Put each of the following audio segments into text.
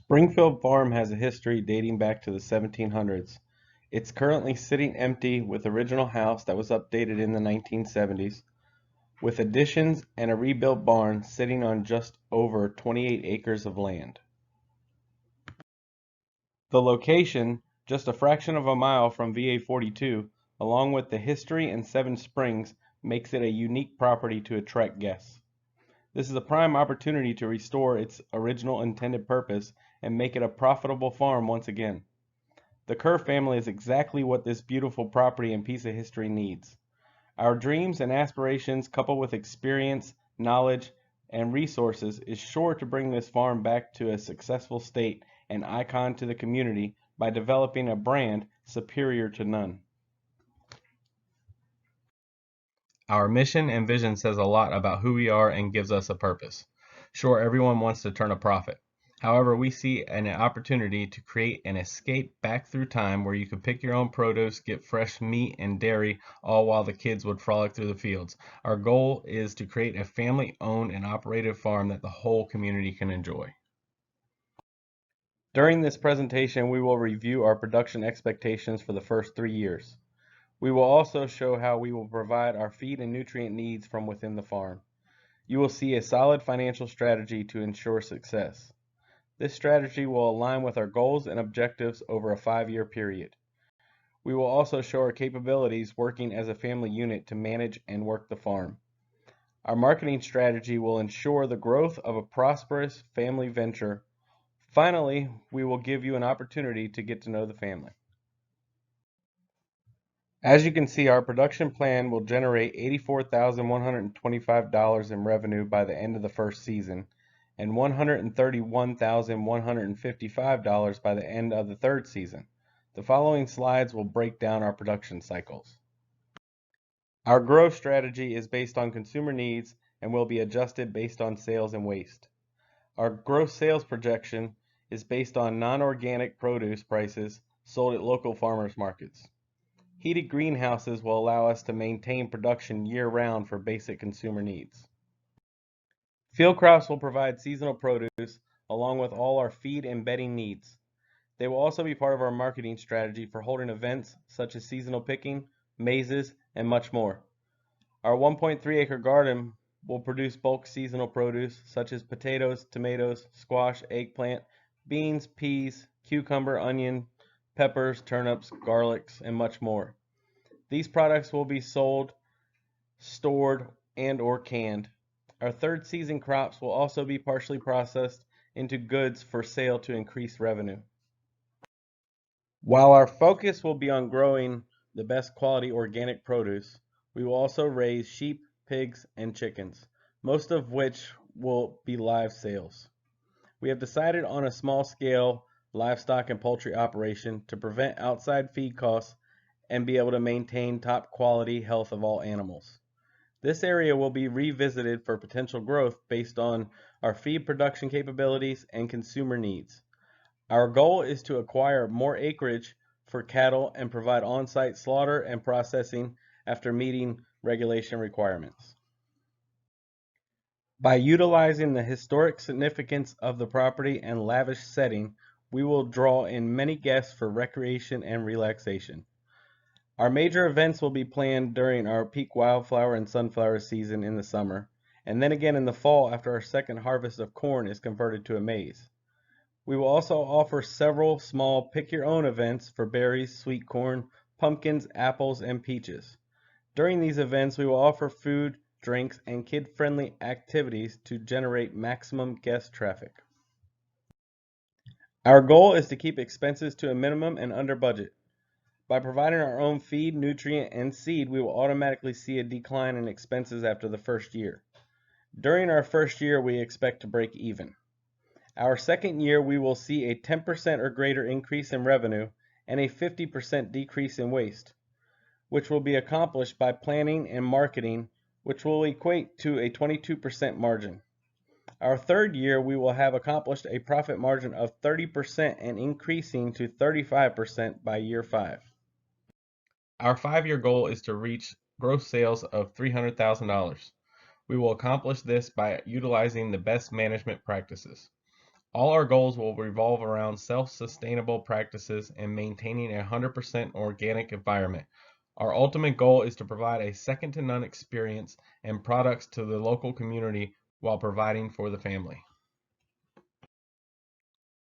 Springfield Farm has a history dating back to the 1700s. It's currently sitting empty with original house that was updated in the 1970s, with additions and a rebuilt barn sitting on just over 28 acres of land. The location, just a fraction of a mile from VA 42, along with the history and Seven Springs, makes it a unique property to attract guests. This is a prime opportunity to restore its original intended purpose and make it a profitable farm once again. The Kerr family is exactly what this beautiful property and piece of history needs. Our dreams and aspirations, coupled with experience, knowledge, and resources, is sure to bring this farm back to a successful state and icon to the community by developing a brand superior to none. Our mission and vision says a lot about who we are and gives us a purpose. Sure, everyone wants to turn a profit. However, we see an opportunity to create an escape back through time where you can pick your own produce, get fresh meat and dairy, all while the kids would frolic through the fields. Our goal is to create a family-owned and operated farm that the whole community can enjoy. During this presentation, we will review our production expectations for the first 3 years. We will also show how we will provide our feed and nutrient needs from within the farm. You will see a solid financial strategy to ensure success. This strategy will align with our goals and objectives over a 5-year period. We will also show our capabilities working as a family unit to manage and work the farm. Our marketing strategy will ensure the growth of a prosperous family venture. Finally, we will give you an opportunity to get to know the family. As you can see, our production plan will generate $84,125 in revenue by the end of the first season and $131,155 by the end of the third season. The following slides will break down our production cycles. Our growth strategy is based on consumer needs and will be adjusted based on sales and waste. Our gross sales projection is based on non-organic produce prices sold at local farmers markets. Heated greenhouses will allow us to maintain production year-round for basic consumer needs. Field crops will provide seasonal produce along with all our feed and bedding needs. They will also be part of our marketing strategy for holding events such as seasonal picking, mazes, and much more. Our 1.3-acre garden will produce bulk seasonal produce such as potatoes, tomatoes, squash, eggplant, beans, peas, cucumber, onion, peppers, turnips, garlics, and much more. These products will be sold, stored, and/or canned. Our third season crops will also be partially processed into goods for sale to increase revenue. While our focus will be on growing the best quality organic produce, we will also raise sheep, pigs, and chickens, most of which will be live sales. We have decided on a small-scale livestock and poultry operation to prevent outside feed costs and be able to maintain top quality health of all animals. This area will be revisited for potential growth based on our feed production capabilities and consumer needs. Our goal is to acquire more acreage for cattle and provide on-site slaughter and processing after meeting regulation requirements. By utilizing the historic significance of the property and lavish setting, we will draw in many guests for recreation and relaxation. Our major events will be planned during our peak wildflower and sunflower season in the summer, and then again in the fall after our second harvest of corn is converted to a maize. We will also offer several small pick-your-own events for berries, sweet corn, pumpkins, apples, and peaches. During these events, we will offer food, drinks, and kid-friendly activities to generate maximum guest traffic. Our goal is to keep expenses to a minimum and under budget. By providing our own feed, nutrient, and seed, we will automatically see a decline in expenses after the first year. During our first year, we expect to break even. Our second year, we will see a 10% or greater increase in revenue and a 50% decrease in waste, which will be accomplished by planning and marketing, which will equate to a 22% margin. Our third year, we will have accomplished a profit margin of 30% and increasing to 35% by year 5. Our 5-year goal is to reach gross sales of $300,000. We will accomplish this by utilizing the best management practices. All our goals will revolve around self-sustainable practices and maintaining a 100% organic environment. Our ultimate goal is to provide a second-to-none experience and products to the local community while providing for the family.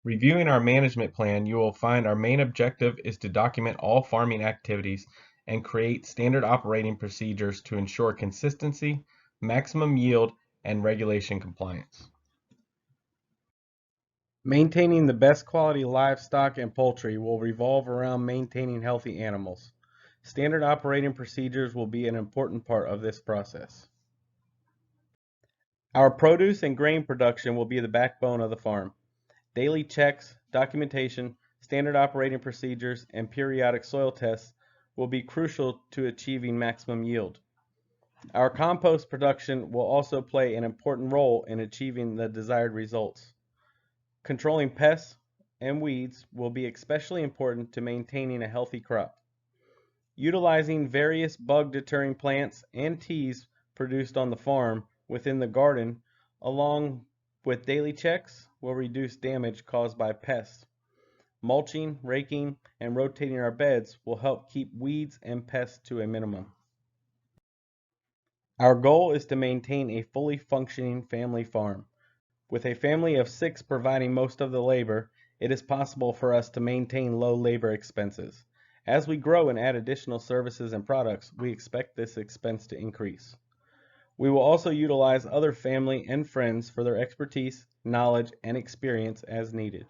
Reviewing our management plan, you will find our main objective is to document all farming activities and create standard operating procedures to ensure consistency, maximum yield, and regulation compliance. Maintaining the best quality livestock and poultry will revolve around maintaining healthy animals. Standard operating procedures will be an important part of this process. Our produce and grain production will be the backbone of the farm. Daily checks, documentation, standard operating procedures, and periodic soil tests will be crucial to achieving maximum yield. Our compost production will also play an important role in achieving the desired results. Controlling pests and weeds will be especially important to maintaining a healthy crop. Utilizing various bug-deterring plants and teas produced on the farm within the garden, along with daily checks, will reduce damage caused by pests. Mulching, raking, and rotating our beds will help keep weeds and pests to a minimum. Our goal is to maintain a fully functioning family farm. With a family of 6 providing most of the labor, it is possible for us to maintain low labor expenses. As we grow and add additional services and products, we expect this expense to increase. We will also utilize other family and friends for their expertise, knowledge, and experience as needed.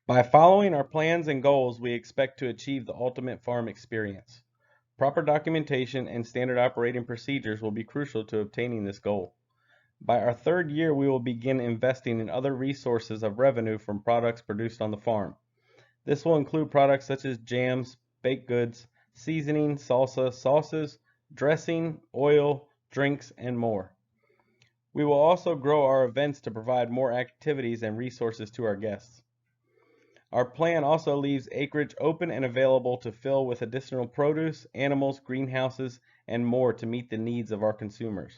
By following our plans and goals, we expect to achieve the ultimate farm experience. Proper documentation and standard operating procedures will be crucial to obtaining this goal. By our 3rd year, we will begin investing in other resources of revenue from products produced on the farm. This will include products such as jams, baked goods, seasoning, salsa, sauces, dressing, oil, drinks, and more. We will also grow our events to provide more activities and resources to our guests. Our plan also leaves acreage open and available to fill with additional produce, animals, greenhouses, and more to meet the needs of our consumers.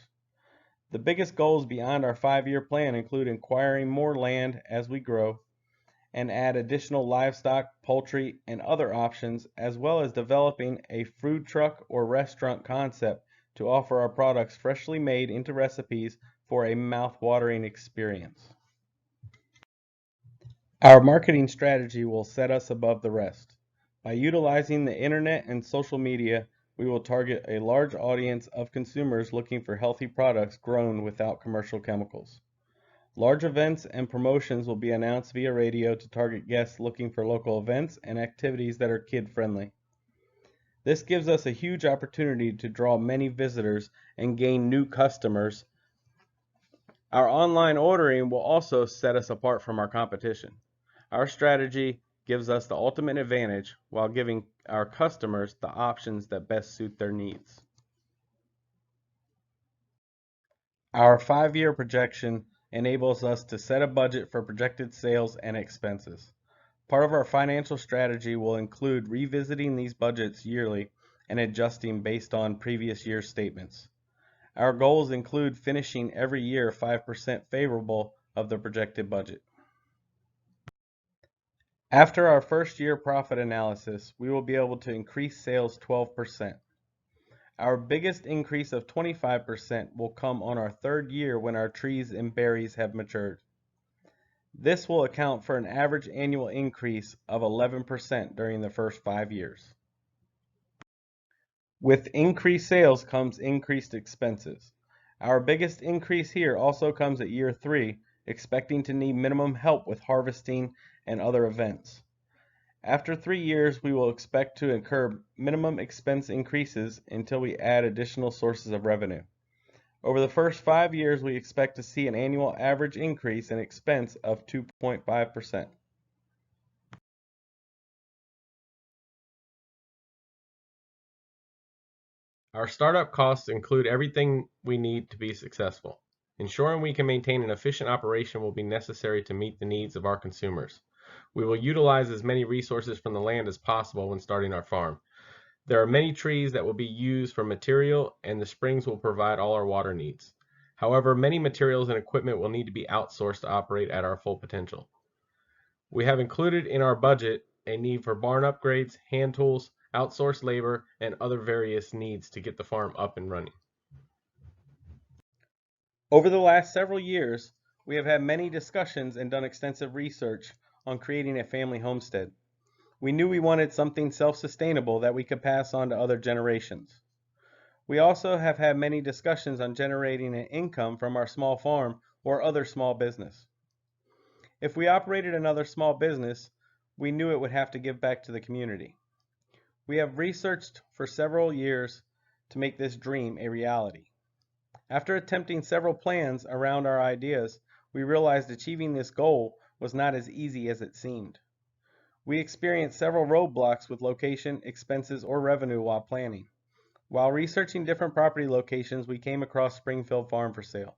The biggest goals beyond our 5-year plan include acquiring more land as we grow and add additional livestock, poultry, and other options, as well as developing a food truck or restaurant concept to offer our products freshly made into recipes for a mouth-watering experience. Our marketing strategy will set us above the rest. By utilizing the internet and social media, we will target a large audience of consumers looking for healthy products grown without commercial chemicals. Large events and promotions will be announced via radio to target guests looking for local events and activities that are kid-friendly. This gives us a huge opportunity to draw many visitors and gain new customers. Our online ordering will also set us apart from our competition. Our strategy gives us the ultimate advantage while giving our customers the options that best suit their needs. Our 5-year projection enables us to set a budget for projected sales and expenses. Part of our financial strategy will include revisiting these budgets yearly and adjusting based on previous year's statements. Our goals include finishing every year 5% favorable of the projected budget. After our first year profit analysis, we will be able to increase sales 12%. Our biggest increase of 25% will come on our 3rd year when our trees and berries have matured. This will account for an average annual increase of 11% during the first 5 years. With increased sales comes increased expenses. Our biggest increase here also comes at year 3, expecting to need minimum help with harvesting and other events. After 3 years, we will expect to incur minimum expense increases until we add additional sources of revenue. Over the first 5 years, we expect to see an annual average increase in expense of 2.5%. Our startup costs include everything we need to be successful. Ensuring we can maintain an efficient operation will be necessary to meet the needs of our consumers. We will utilize as many resources from the land as possible when starting our farm. There are many trees that will be used for material, and the springs will provide all our water needs. However, many materials and equipment will need to be outsourced to operate at our full potential. We have included in our budget a need for barn upgrades, hand tools, outsourced labor, and other various needs to get the farm up and running. Over the last several years, we have had many discussions and done extensive research on creating a family homestead. We knew we wanted something self-sustainable that we could pass on to other generations. We also have had many discussions on generating an income from our small farm or other small business. If we operated another small business, we knew it would have to give back to the community. We have researched for several years to make this dream a reality. After attempting several plans around our ideas, we realized achieving this goal was not as easy as it seemed. We experienced several roadblocks with location, expenses, or revenue while planning. While researching different property locations, we came across Springfield Farm for sale.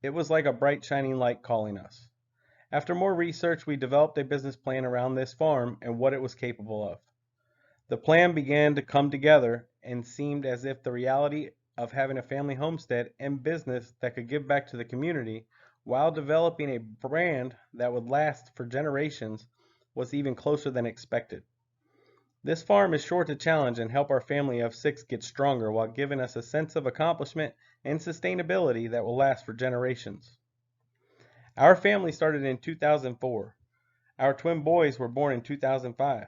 It was like a bright shining light calling us. After more research, we developed a business plan around this farm and what it was capable of. The plan began to come together and seemed as if the reality of having a family homestead and business that could give back to the community while developing a brand that would last for generations was even closer than expected. This farm is sure to challenge and help our family of 6 get stronger while giving us a sense of accomplishment and sustainability that will last for generations. Our family started in 2004. Our twin boys were born in 2005.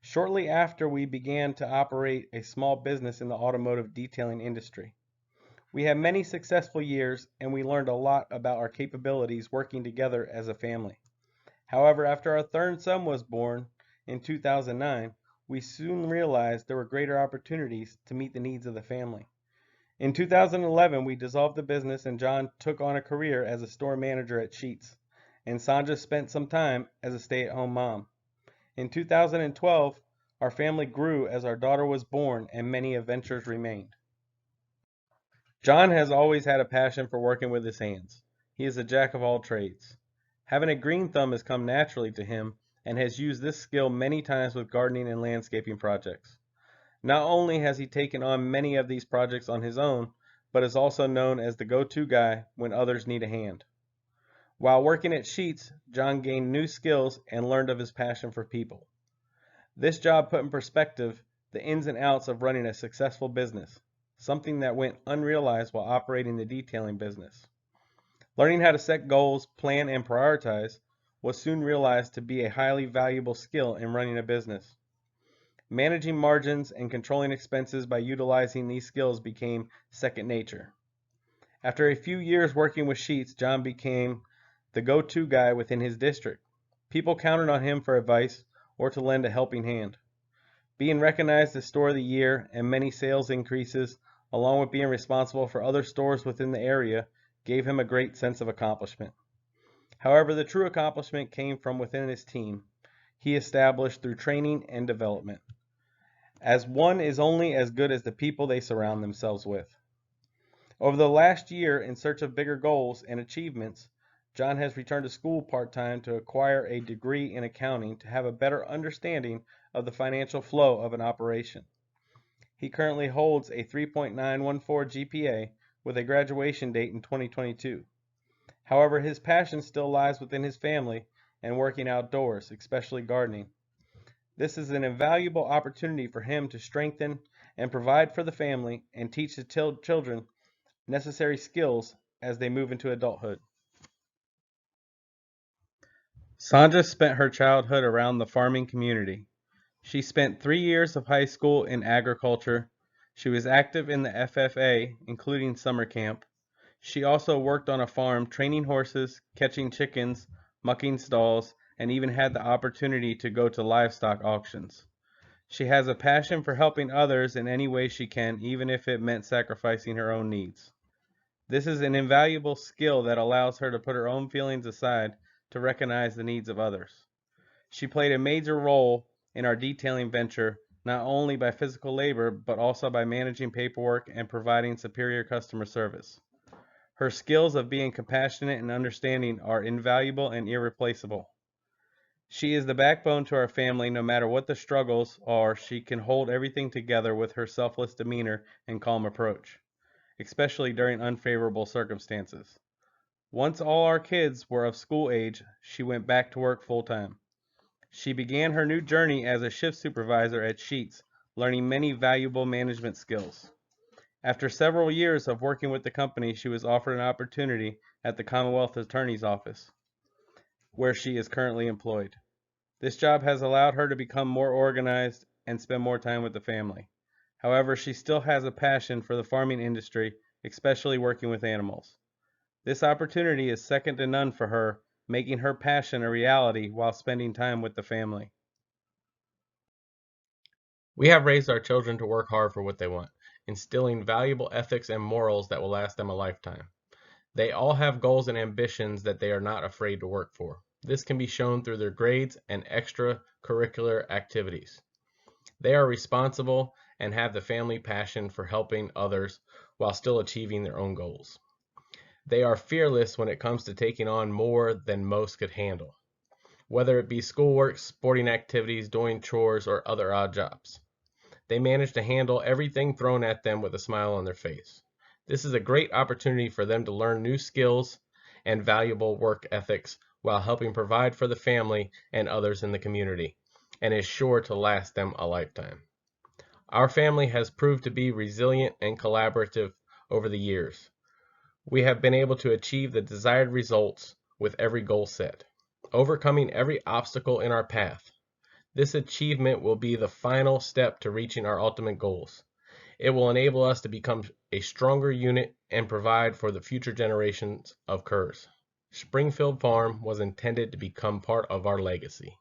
Shortly after, we began to operate a small business in the automotive detailing industry. We had many successful years, and we learned a lot about our capabilities working together as a family. However, after our third son was born in 2009, we soon realized there were greater opportunities to meet the needs of the family. In 2011, we dissolved the business and John took on a career as a store manager at Sheetz, and Sandra spent some time as a stay-at-home mom. In 2012, our family grew as our daughter was born and many adventures remained. John has always had a passion for working with his hands. He is a jack of all trades. Having a green thumb has come naturally to him and has used this skill many times with gardening and landscaping projects. Not only has he taken on many of these projects on his own, but is also known as the go-to guy when others need a hand. While working at Sheetz, John gained new skills and learned of his passion for people. This job put in perspective the ins and outs of running a successful business, something that went unrealized while operating the detailing business. Learning how to set goals, plan, and prioritize was soon realized to be a highly valuable skill in running a business. Managing margins and controlling expenses by utilizing these skills became second nature. After a few years working with Sheetz, John became the go-to guy within his district. People counted on him for advice or to lend a helping hand. Being recognized as Store of the Year and many sales increases, along with being responsible for other stores within the area, gave him a great sense of accomplishment. However, the true accomplishment came from within his team he established through training and development, as one is only as good as the people they surround themselves with. Over the last year, in search of bigger goals and achievements, John has returned to school part-time to acquire a degree in accounting to have a better understanding of the financial flow of an operation. He currently holds a 3.914 GPA with a graduation date in 2022. However, his passion still lies within his family and working outdoors, especially gardening. This is an invaluable opportunity for him to strengthen and provide for the family and teach the children necessary skills as they move into adulthood. Sandra spent her childhood around the farming community. She spent 3 years of high school in agriculture. She was active in the FFA, including summer camp. She also worked on a farm training horses, catching chickens, mucking stalls, and even had the opportunity to go to livestock auctions. She has a passion for helping others in any way she can, even if it meant sacrificing her own needs. This is an invaluable skill that allows her to put her own feelings aside to recognize the needs of others. She played a major role in our detailing venture, not only by physical labor, but also by managing paperwork and providing superior customer service. Her skills of being compassionate and understanding are invaluable and irreplaceable. She is the backbone to our family. No matter what the struggles are, she can hold everything together with her selfless demeanor and calm approach. especially during unfavorable circumstances. Once all our kids were of school age, she went back to work full-time. She began her new journey as a shift supervisor at Sheetz, learning many valuable management skills. After several years of working with the company, she was offered an opportunity at the Commonwealth Attorney's Office, where she is currently employed. This job has allowed her to become more organized and spend more time with the family. However, she still has a passion for the farming industry, especially working with animals. This opportunity is second to none for her, making her passion a reality while spending time with the family. We have raised our children to work hard for what they want, instilling valuable ethics and morals that will last them a lifetime. They all have goals and ambitions that they are not afraid to work for. This can be shown through their grades and extracurricular activities. They are responsible and have the family passion for helping others while still achieving their own goals. They are fearless when it comes to taking on more than most could handle, whether it be schoolwork, sporting activities, doing chores, or other odd jobs. They manage to handle everything thrown at them with a smile on their face. This is a great opportunity for them to learn new skills and valuable work ethics while helping provide for the family and others in the community, and is sure to last them a lifetime. Our family has proved to be resilient and collaborative over the years. We have been able to achieve the desired results with every goal set, overcoming every obstacle in our path. This achievement will be the final step to reaching our ultimate goals. It will enable us to become a stronger unit and provide for the future generations of Kerrs. Springfield Farm was intended to become part of our legacy.